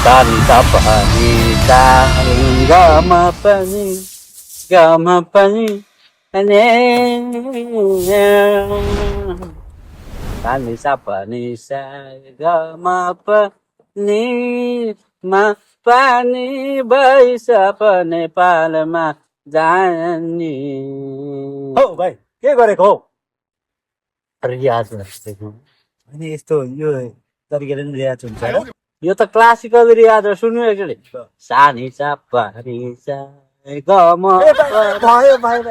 Tani sapani sa gama pani ne tani sapani sa gama pani ma pani baisa pane palma जानी हौ भाइ के गरेको हौ रियाज गर्दैछु अनि यस्तो यो तरिकाले नि रियाज हुन्छ र यो त क्लासिकल रियाज हो सुन्नु एकचोटि सानी चापा रि सा गम ए भाइ भयो भाइ ल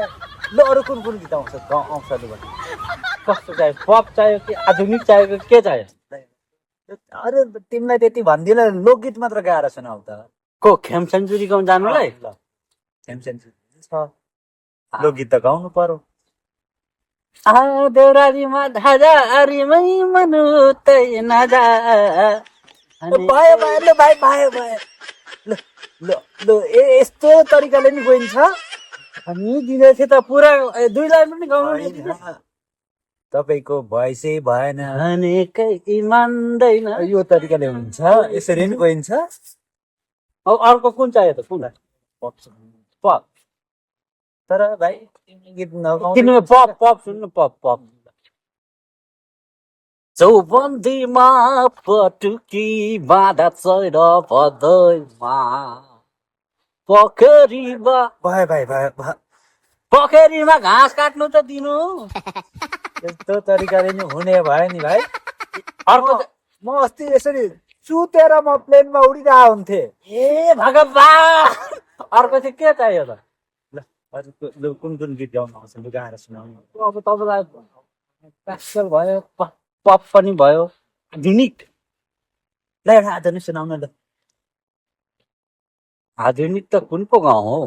अरू कुन कुन गीत आउँछ आउँछ लु भने कस्तो चाहियो पप चाहियो कि आधुनिक चाहियो कि के चाहियो अरे तिमीलाई त्यति भन्दिनँ लोकगीत मात्र गाएर सुनाउ त को खेम सेन्चुरी गाउँ जानुलाई ल सेमसेन्स छ लोकगीत त गाउनु पर्यो देउरालीमा ढाजारीमै मनु तै नजा भयो भयो ल भाइ भयो भयो ल ल ल यस्तो तरिकाले नि गइन्छ हामी दिँदैछ त पुरा 2 लाइन पनि गाउनु तपाईँको भोइसै भएन भनेकै मान्दैन यो तरिकाले हुन्छ यसरी नि गइन्छ अर्को कुन चाहियो त कुन पप तर भाइ तिमीले गीत नगाउनु किन पप पप सुन्नु पप पप चौबन्दीमा पटुकी बाँधा चैर भदैमा पोखरीमा भयो भाइ भयो भयो पोखरीमा घाँस काट्नु त दिनु यस्तो तरिकाले नि हुने भयो नि भाइ अर्को म अस्ति यसरी सुतेर म प्लेनमा उडिरहेको हुन्थे ए भगवान् अर्को चाहिँ के चाहियो त ल ल कुन कुन गीत गाउनु आउँछ लु गाएर सुनाउनु अब तपाईँलाई क्लासिकल भयो पप पनि भयो आधुनिक ल एउटा आधुनिक सुनाउनु ल आधुनिक त कुन पो गाउँ हो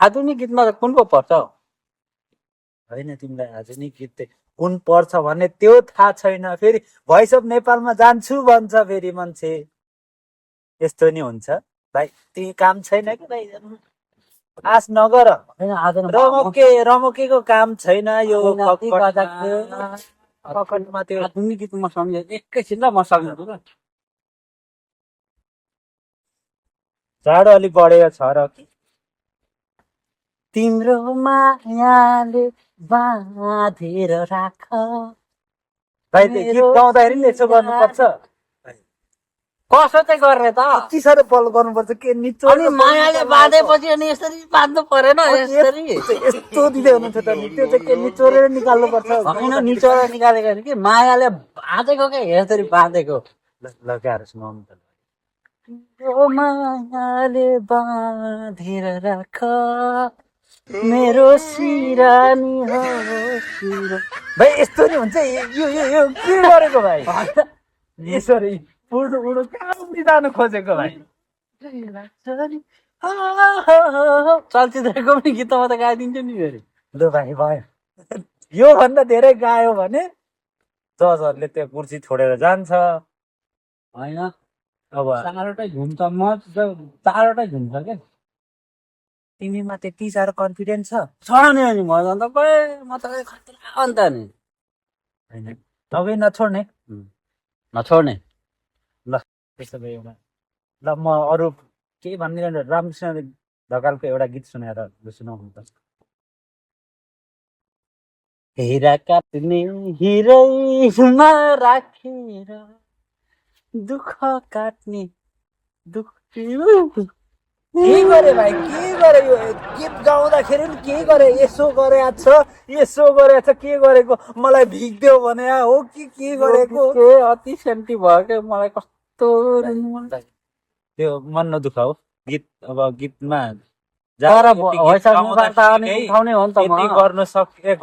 आधुनिक गीतमा त कुन पो पर्छ होइन तिमीलाई आधुनिक गीत चाहिँ कुन पर्छ भन्ने त्यो थाहा छैन फेरि भोइस अफ नेपालमा जान्छु भन्छ फेरि मान्छे यस्तो नि हुन्छ भाइ तिमी काम छैन कि भाइ आश नगर रमकेको काम छैन यो ककटमा त्यो आधुनिक गीतमा सम्झे एकैछिन ल म सम्झाउँछु ल जाडो अलिक बढेको छ र कि तिम्रो मायाले बाँधेर राख भाइ त्यो गीत गाउँदाखेरि नि यसो गर्नुपर्छ कसो चाहिँ गर्ने त कति साह्रो पल गर्नुपर्छ के निचो अनि मायाले बाँधेपछि अनि यसरी बाँध्नु परेन यसरी यस्तो दिँदै हुनुहुन्छ त नि त्यो चाहिँ के निचोरेर निकाल्नुपर्छ होइन निचोरा निकालेको होइन कि मायाले बाँधेको क्या यसरी बाँधेको लगाएर सुनाउनु त तिम्रो मायाले बाँधेर राख मेरो सिरानी हो भाइ यस्तो नि हुन्छ यो यो यो के गरेको भाइ यसरी उडु उडु कहाँ उडी जानु खोजेको भाइ चलचित्रको पनि गीत म त गाइदिन्छु नि फेरि ल भाइ भयो योभन्दा धेरै गायो भने जजहरूले त्यो कुर्सी छोडेर जान्छ होइन अब चारवटै घुम्छ म चारवटै घुम्छ क्या तिमीमा त्यति साह्रो कन्फिडेन्स छ नि अनि म त म त खतरा अन्त नि होइन तपाईँ नछोड्ने नछोड्ने ल त्यसो भए एउटा ल म अरू केही भन्दिनँ रामकृष्ण ढकालको एउटा गीत सुनाएर सुनाउनु त हिरा काट्ने हिरैमा राखेर दुःख काट्ने दुःख के गरे भाइ के गरे यो गीत गाउँदाखेरि नि के गरे यसो गरेको छ यसो गरेको छ के गरेको मलाई भिग्दियो भने हो कि के गरेको अति सेन्टी भयो क्या मलाई कस्तो त्यो मन नदुख हो गीत अब गीतमा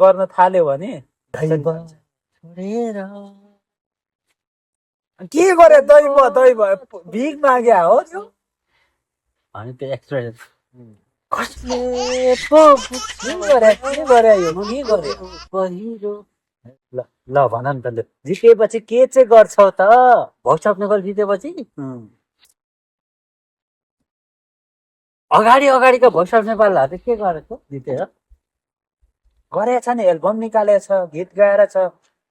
गर्न थाल्यो भने के गरे दैव भिख माग्या हो त्यो अनि त्यो एक्सप्रेसन कसले पो के गरे यो के गरे पहिरो ल भन नि त ल जितेपछि के चाहिँ गर्छौ त भोइस अफ नेपाल जितेपछि अगाडिको भोइस अफ नेपालहरू के गरेको जितेर गरेछ नि एल्बम निकालेछ गीत गाएर छ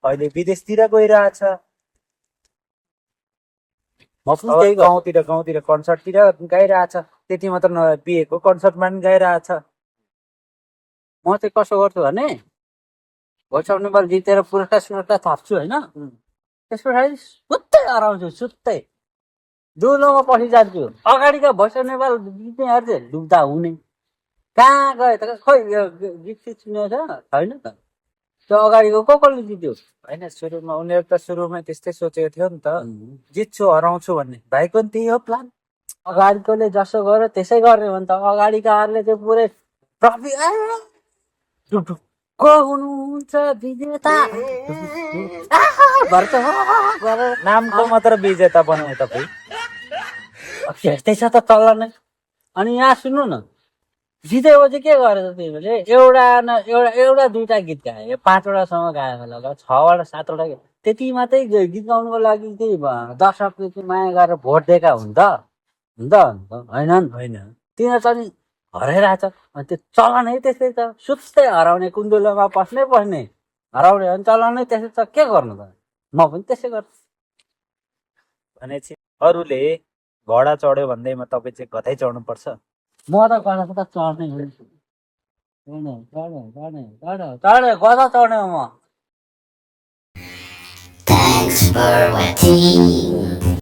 अहिले विदेशतिर गइरहेछ म पनि त्यही गर्छु। गाउँतिर कन्सर्टतिर गाइरहेछ, त्यति मात्र नभए बिहेको कन्सर्टमा पनि गाइरहेछ। म चाहिँ कसो गर्छु भने भोइस अफ नेपाल जितेर पुरस्कार सुरस्कार थाप्छु होइन, त्यस पछाडि सुत्तै हराउँछु, सुत्तै दुलोमा पछि जान्छु। अगाडिका भोइस अफ नेपाल जित्नेहरू चाहिँ डुब्दा हुने, कहाँ गयो त खोइ, यो गीत सित सुनेको छैन त। त्यो अगाडिको कसले जित्यो? होइन, सुरुमा उनीहरू त सुरुमै त्यस्तै सोचेको थियो नि त, जित्छु हराउँछु भन्ने। भाइको नि त्यही हो प्लान। अगाडिकोले जसो गर्यो त्यसै गर्ने हो नि त। अगाडिकाहरूले चाहिँ पुरै ट्रफी को हुनुहुन्छ विजेता भन्छ गरेर नामको मात्र विजेता बन्ने तपाईँ। त्यस्तै छ त तल नै। अनि यहाँ सुन्नु न, जितेपछि के गरेछ तिमीले? एउटा दुईटा गीत गायो, 5वटासम्म गायो होला, 6वटा 7वटा त्यति मात्रै गीत गाउनुको लागि चाहिँ 10 रुपियाँ माया गरेर भोट दिएका हुन् त होइन? तिनीहरू त नि हराइरहेछ। अनि त्यो चलनै त्यस्तै छ, सुत्तै हराउने, कुण्डलोमा पस्ने हराउने भने चलनै त्यस्तै छ। के गर्नु त? म पनि त्यसै गर्छु। भनेपछि अरूले घोडा चढ्यो भन्दैमा तपाईँ चाहिँ गधै चढ्नुपर्छ। म त गधा त चढ्ने गधा चढ्ने म। Thanks for watching.